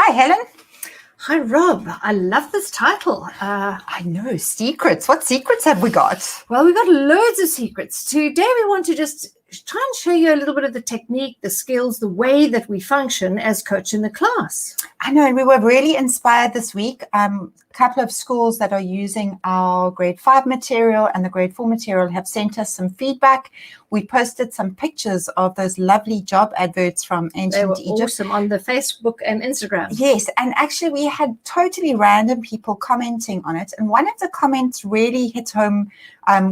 Hi, Helen. Hi, Rob. I love this title. I know, secrets. What secrets have we got? Well, we've got loads of secrets. Today we want to just try and show you a little bit of the technique, the skills, the way that we function as coach in the class. I know, and we were really inspired this week. A couple of schools that are using our grade 5 material and the grade 4 material have sent us some feedback. We posted some pictures of those lovely job adverts from ancient Egypt. They were awesome on the Facebook and Instagram. Yes, and actually we had totally random people commenting on it. And one of the comments really hit home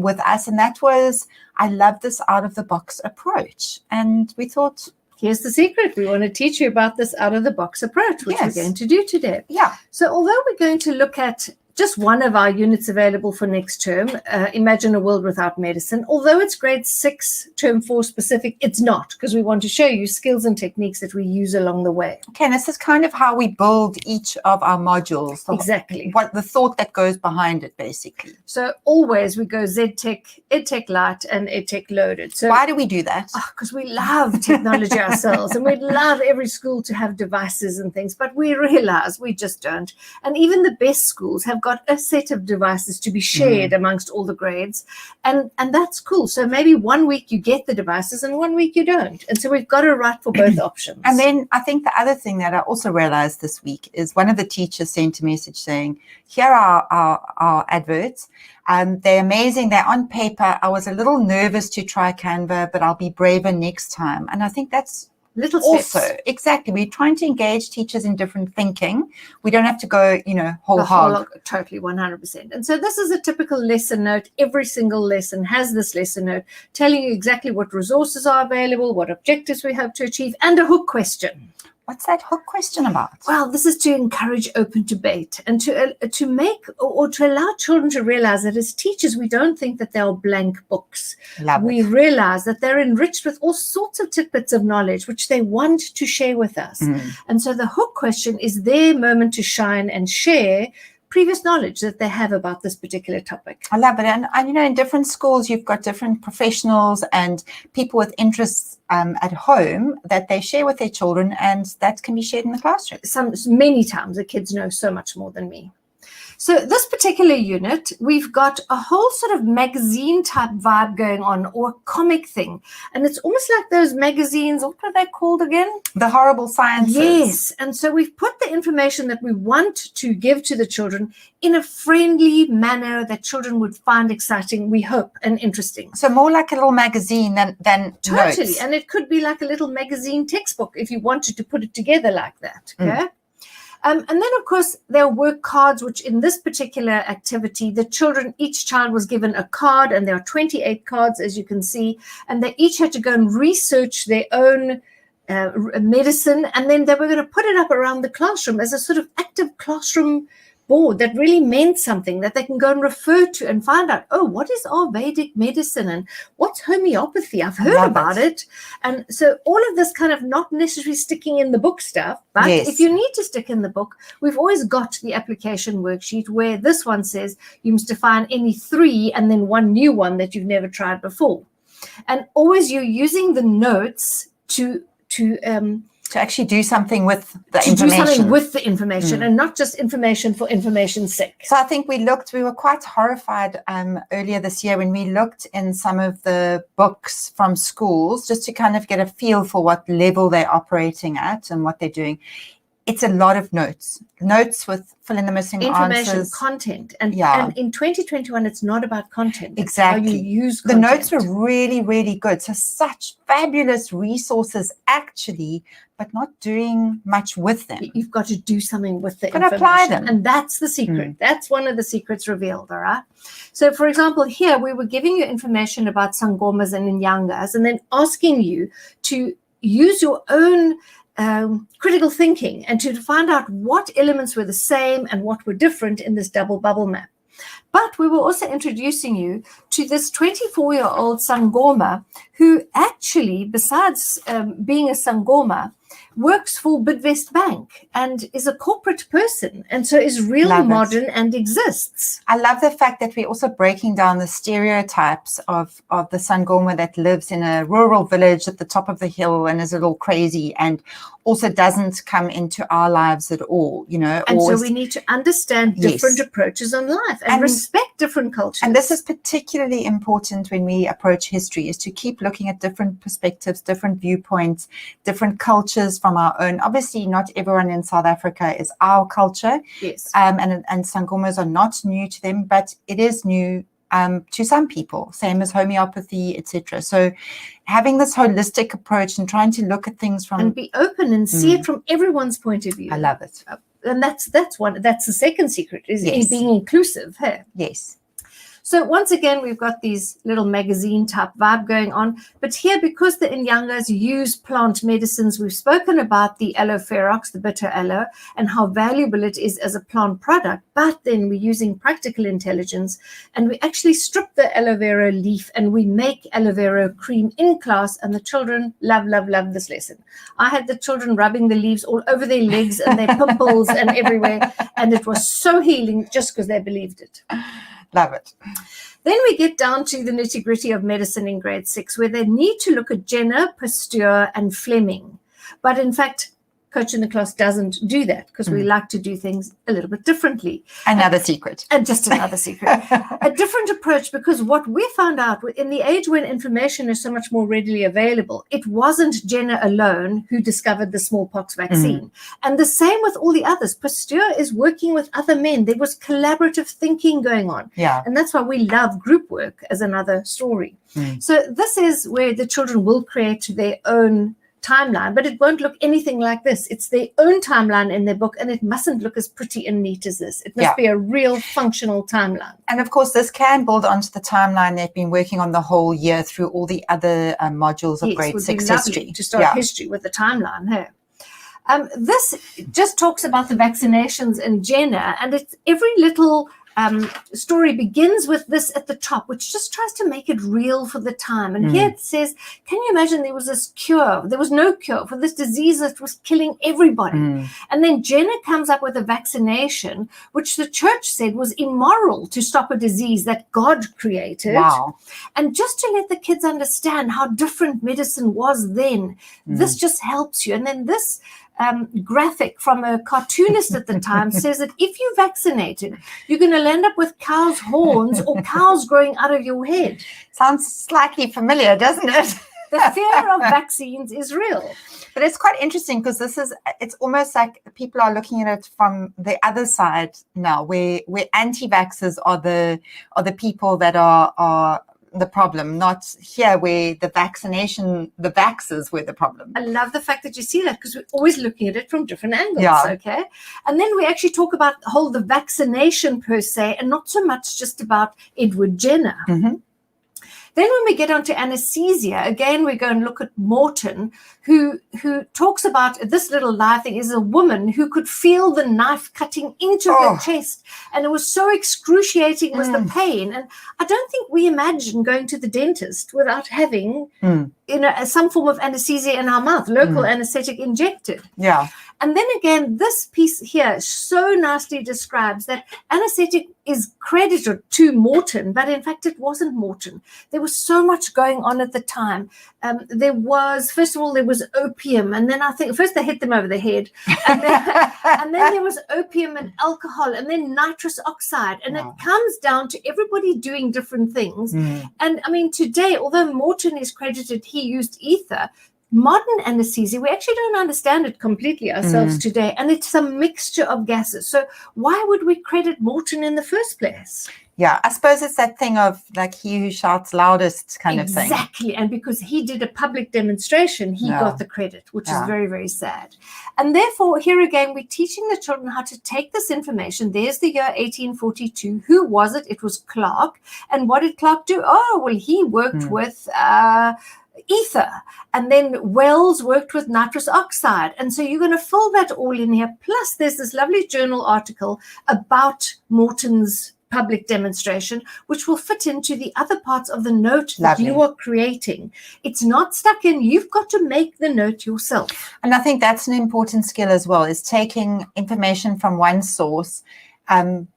with us, and that was, I love this out-of-the-box approach. And we thought, here's the secret. We want to teach you about this out-of-the-box approach, which we're going to do today. Yeah. So although we're going to look at just one of our units available for next term, Imagine a World Without Medicine, although it's grade 6, term 4 specific, it's not, because we want to show you skills and techniques that we use along the way. Okay, and this is kind of how we build each of our modules. Exactly. What the thought that goes behind it, basically. So always we go ZTech, EdTech Light, and EdTech Loaded. So why do we do that? Because we love technology ourselves, and we'd love every school to have devices and things, but we realize we just don't. And even the best schools have got a set of devices to be shared amongst all the grades, and that's cool. So maybe 1 week you get the devices and 1 week you don't, and so we've got to write for both options. And then I think the other thing that I also realized this week is one of the teachers sent a message saying, here are our adverts. They're amazing. They're on paper. I was a little nervous to try Canva, but I'll be braver next time. And I think that's little steps. Also, exactly. We're trying to engage teachers in different thinking. We don't have to go, whole hog. Totally, 100%. And so this is a typical lesson note. Every single lesson has this lesson note telling you exactly what resources are available, what objectives we hope to achieve, and a hook question. What's that hook question about? Well, this is to encourage open debate and to make or to allow children to realize that as teachers, we don't think that they are blank books. We realize that they're enriched with all sorts of tidbits of knowledge, which they want to share with us. And so the hook question is their moment to shine and share previous knowledge that they have about this particular topic. I love it. And in different schools, you've got different professionals and people with interests at home that they share with their children, and that can be shared in the classroom. Many times the kids know so much more than me. So this particular unit, we've got a whole sort of magazine type vibe going on, or a comic thing. And it's almost like those magazines, what are they called again? The Horrible Sciences. Yes. And so we've put the information that we want to give to the children in a friendly manner that children would find exciting, we hope, and interesting. So more like a little magazine than Totally. notes. And it could be like a little magazine textbook if you wanted to put it together like that. Okay. And then, of course, there were cards, which in this particular activity, each child was given a card, and there are 28 cards, as you can see, and they each had to go and research their own medicine, and then they were going to put it up around the classroom as a sort of active classroom board that really meant something that they can go and refer to and find out, what is Ayurvedic medicine and what's homeopathy? I've heard about it. And so all of this kind of not necessarily sticking in the book stuff, but if you need to stick in the book, we've always got the application worksheet where this one says you must define any 3 and then one new one that you've never tried before. And always you're using the notes to actually do something with the information. And not just information for information's sake. So I think we were quite horrified earlier this year when we looked in some of the books from schools just to kind of get a feel for what level they're operating at and what they're doing. It's a lot of notes with fill in the missing information, answers. Content. And in 2021, it's not about content. It's exactly. how you use content. The notes were really, really good. So such fabulous resources actually, but not doing much with them. You've got to do something with the information. Apply them. And that's the secret. That's one of the secrets revealed, all right? So, for example, here we were giving you information about sangomas and inyangas, and then asking you to use your own critical thinking and to find out what elements were the same and what were different in this double bubble map. But we were also introducing you to this 24-year-old Sangoma who actually, besides being a Sangoma, works for Bidvest Bank and is a corporate person, and so is real modern and exists. I love the fact that we're also breaking down the stereotypes of the Sangoma that lives in a rural village at the top of the hill and is a little crazy and also doesn't come into our lives at all, you know. And so we need to understand different approaches on life and respect different cultures. And this is particularly important when we approach history, is to keep looking at different perspectives, different viewpoints, different cultures from our own. Obviously, not everyone in South Africa is our culture. Yes. And Sangomas are not new to them, but it is new to some people, same as homeopathy, etc. So having this holistic approach and trying to look at things from... And be open and see it from everyone's point of view. I love it. And that's the second secret, is being inclusive. Hey? Yes. So once again, we've got these little magazine type vibe going on. But here, because the Inyangas use plant medicines, we've spoken about the aloe ferox, the bitter aloe, and how valuable it is as a plant product. But then we're using practical intelligence, and we actually strip the aloe vera leaf and we make aloe vera cream in class. And the children love this lesson. I had the children rubbing the leaves all over their legs and their pimples and everywhere. And it was so healing just because they believed it. Love it. Then we get down to the nitty-gritty of medicine in grade 6, where they need to look at Jenner, Pasteur, and Fleming. But in fact, Coach in the Class doesn't do that, because we like to do things a little bit differently. Another secret. And just another secret. A different approach, because what we found out in the age when information is so much more readily available, it wasn't Jenner alone who discovered the smallpox vaccine. And the same with all the others. Pasteur is working with other men. There was collaborative thinking going on. Yeah. And that's why we love group work as another story. So this is where the children will create their own timeline, but it won't look anything like this. It's their own timeline in their book, and it mustn't look as pretty and neat as this. It must be a real functional timeline. And of course, this can build onto the timeline they've been working on the whole year through all the other modules of grade 6 history. To start history with the timeline here. This just talks about the vaccinations in Jenner, and it's every little story begins with this at the top, which just tries to make it real for the time. And here it says, can you imagine there was this cure? There was no cure for this disease that was killing everybody. And then Jenner comes up with a vaccination, which the church said was immoral to stop a disease that God created. Wow. And just to let the kids understand how different medicine was then, this just helps you. And then this graphic from a cartoonist at the time says that if you vaccinated, you're going to land up with cow's horns or cows growing out of your head. Sounds slightly familiar, doesn't it? The fear of vaccines is real. But it's quite interesting, because it's almost like people are looking at it from the other side now, where anti-vaxxers are the people that are the problem, not here where the vaxxers were the problem. I love the fact that you see that, because we're always looking at it from different angles, okay? And then we actually talk about the vaccination per se, and not so much just about Edward Jenner. Then when we get onto anesthesia, again, we go and look at Morton, who talks about this little knife thing is a woman who could feel the knife cutting into her chest. And it was so excruciating was the pain. And I don't think we imagine going to the dentist without having some form of anesthesia in our mouth, local anesthetic injected. Yeah. And then again, this piece here so nicely describes that anesthetic is credited to Morton, but in fact, it wasn't Morton. There was so much going on at the time. First of all, there was opium. And then I think first they hit them over the head. And then there was opium and alcohol, and then nitrous oxide. And it comes down to everybody doing different things. And I mean, today, although Morton is credited, he used ether. Modern anesthesia, we actually don't understand it completely ourselves today, and it's a mixture of gases. So why would we credit Morton in the first place? Yeah, I suppose it's that thing of like he who shouts loudest kind of thing. Exactly, and because he did a public demonstration, he got the credit, which is very, very sad. And therefore, here again, we're teaching the children how to take this information. There's the year 1842. Who was it? It was Clark. And what did Clark do? Oh, well, he worked with ether, and then Wells worked with nitrous oxide, and so you're going to fill that all in here. Plus there's this lovely journal article about Morton's public demonstration, which will fit into the other parts of the note that you are creating. It's not stuck in. You've got to make the note yourself. And I think that's an important skill as well, is taking information from one source,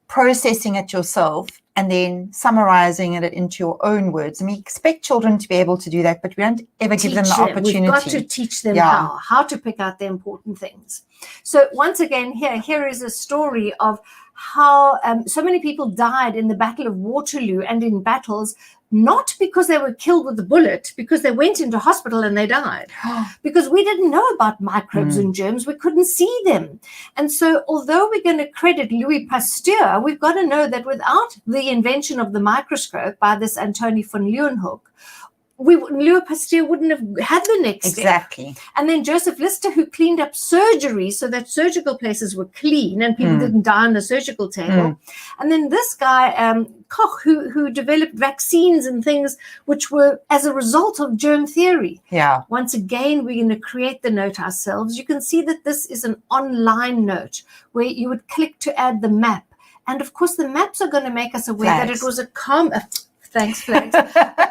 processing it yourself, and then summarizing it into your own words. And we expect children to be able to do that, but we don't ever give them the opportunity. We've got to teach them how to pick out the important things. So once again, here is a story of how so many people died in the Battle of Waterloo and in battles, not because they were killed with a bullet, because they went into hospital and they died. Because we didn't know about microbes and germs, we couldn't see them. And so although we're going to credit Louis Pasteur, we've got to know that without the invention of the microscope by this Antoni van Leeuwenhoek, Louis Pasteur wouldn't have had the next step. And then Joseph Lister, who cleaned up surgery so that surgical places were clean and people didn't die on the surgical table. And then this guy, Koch, who developed vaccines and things which were as a result of germ theory. Once again, we're going to create the note ourselves. You can see that this is an online note where you would click to add the map. And of course, the maps are going to make us aware that it was a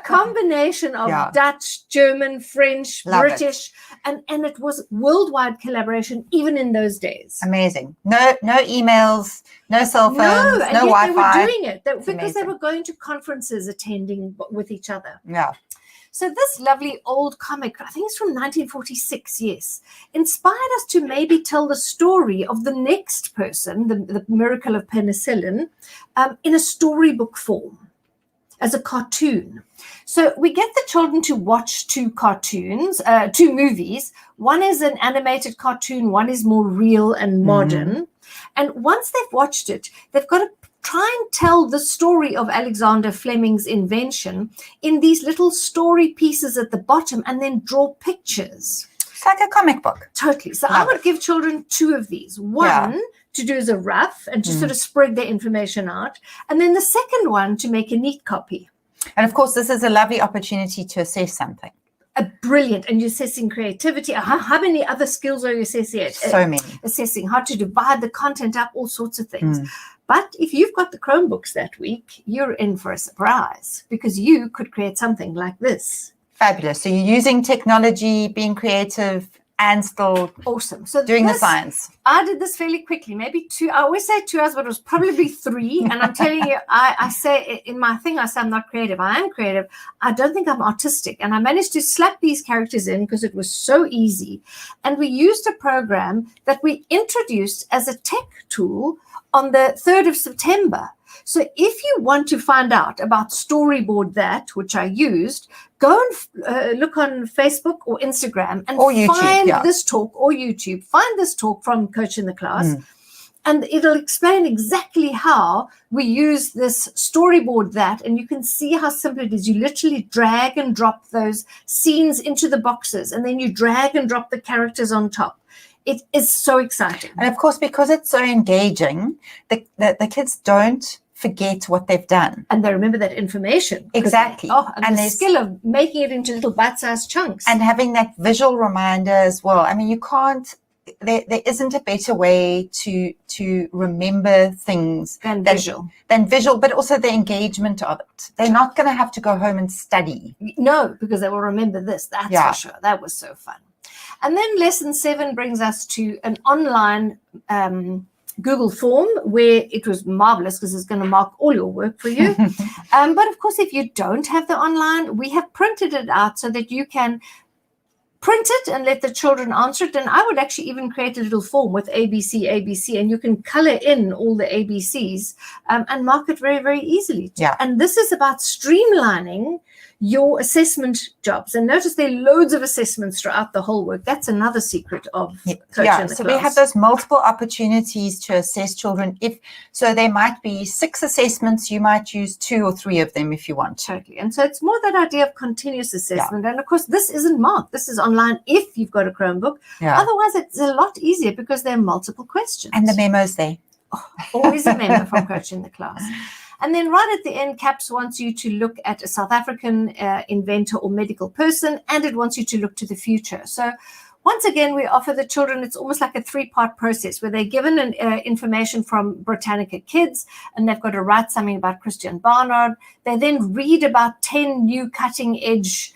combination of Dutch, German, French, British, and it was worldwide collaboration even in those days. Amazing. No emails, no cell phones, no Wi-Fi. They were doing it because they were going to conferences, attending with each other. So this lovely old comic, I think it's from 1946, inspired us to maybe tell the story of the next person, the Miracle of Penicillin, in a storybook form, as a cartoon. So we get the children to watch two movies. One is an animated cartoon, one is more real and modern. And once they've watched it, they've got to try and tell the story of Alexander Fleming's invention in these little story pieces at the bottom and then draw pictures. It's like a comic book. Totally. So I would give children two of these. One to do as a rough and to sort of spread their information out. And then the second one to make a neat copy. And of course, this is a lovely opportunity to assess something. Brilliant. And you're assessing creativity. How many other skills are you assessing? So many. Assessing how to divide the content up, all sorts of things. But if you've got the Chromebooks that week, you're in for a surprise because you could create something like this. Fabulous. So you're using technology, being creative, and still awesome. So doing the science. I did this fairly quickly, maybe 2. I always say 2 hours, but it was probably 3. And I'm telling you, I say in my thing, I say I'm not creative. I am creative. I don't think I'm artistic. And I managed to slap these characters in because it was so easy. And we used a program that we introduced as a tech tool on the 3rd of September. So if you want to find out about Storyboard That, which I used, go and look on Facebook or Instagram and find this talk, or YouTube. Find this talk from Coach in the Class. And it'll explain exactly how we use this Storyboard That. And you can see how simple it is. You literally drag and drop those scenes into the boxes. And then you drag and drop the characters on top. It is so exciting. And of course, because it's so engaging, the kids don't forget what they've done. And they remember that information. Exactly. And the skill of making it into little bite-sized chunks. And having that visual reminder as well. I mean, you can't, there isn't a better way to remember things than visual, but also the engagement of it. They're not going to have to go home and study. No, because they will remember this. That's for sure. That was so fun. And then lesson 7 brings us to an online Google form where it was marvelous because it's going to mark all your work for you. But of course, if you don't have the online, we have printed it out so that you can print it and let the children answer it. And I would actually even create a little form with ABC, and you can color in all the ABCs and mark it very, very easily. And this is about streamlining your assessment jobs. And notice there are loads of assessments throughout the whole work. That's another secret of Coach in the Class. So we have those multiple opportunities to assess children. So there might be 6 assessments, you might use 2 or 3 of them if you want. Totally. And so it's more that idea of continuous assessment. And of course, this isn't marked. This is online if you've got a Chromebook. Otherwise, it's a lot easier because there are multiple questions. And the memo's there. Always a memo from Coach in the Class. And then right at the end, CAPS wants you to look at a South African inventor or medical person, and it wants you to look to the future. So Once again, we offer the children, it's almost like a 3-part process where they're given information from Britannica Kids, and they've got to write something about Christian Barnard. They then read about 10 new cutting edge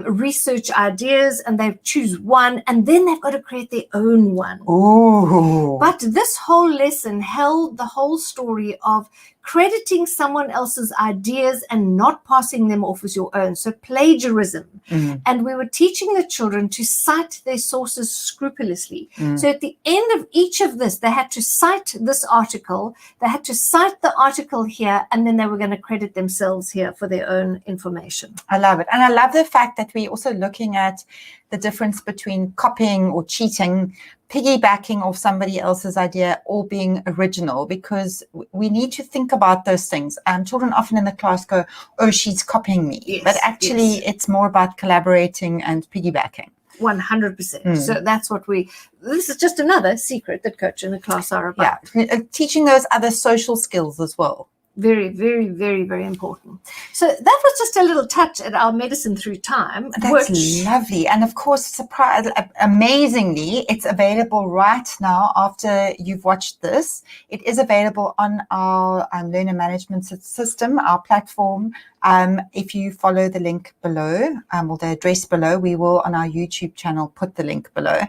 research ideas, and they choose one, and then they've got to create their own one. Ooh. But this whole lesson held the whole story of crediting someone else's ideas and not passing them off as your own. So plagiarism. And we were teaching the children to cite their sources scrupulously. So at the end of each of this, they had to cite this article, they had to cite the article here, and then they were going to credit themselves here for their own information. I love it. And I love the fact that we're also looking at the difference between copying or cheating, piggybacking off somebody else's idea, or being original, because we need to think about those things. Children often in the class go, oh, she's copying me. Yes, but actually, it's more about collaborating and piggybacking. 100%. So that's what this is just another secret that Coach in the class are about. Yeah, teaching those other social skills as well. Very, very, very, very important. So that was just a little touch at our Medicine Through Time. That's lovely. And of course, amazingly, it's available right now after you've watched this. It is available on our learner management system, our platform. If you follow the link below, or the address below, we will on our YouTube channel put the link below.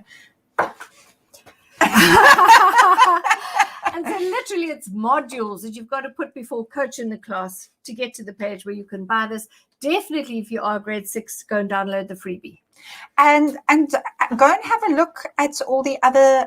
And so literally it's modules that you've got to put before Coach in the class to get to the page where you can buy this. Definitely, if you are grade 6, go and download the freebie. And go and have a look at all the other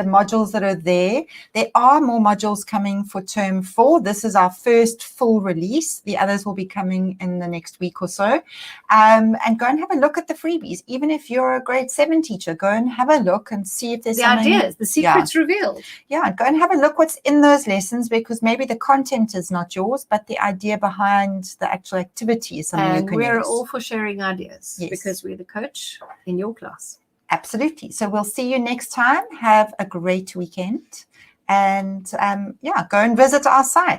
modules that are there. There are more modules coming for term 4. This is our first full release. The others will be coming in the next week or so. And go and have a look at the freebies. Even if you're a grade 7 teacher, go and have a look and see if there's the something. ideas, the secrets revealed. Yeah, go and have a look what's in those lessons, because maybe the content is not yours, but the idea behind the actual activity is something you can use. And we're all for sharing ideas, because we're the coach in your class. Absolutely. So we'll see you next time. Have a great weekend. And go and visit our site.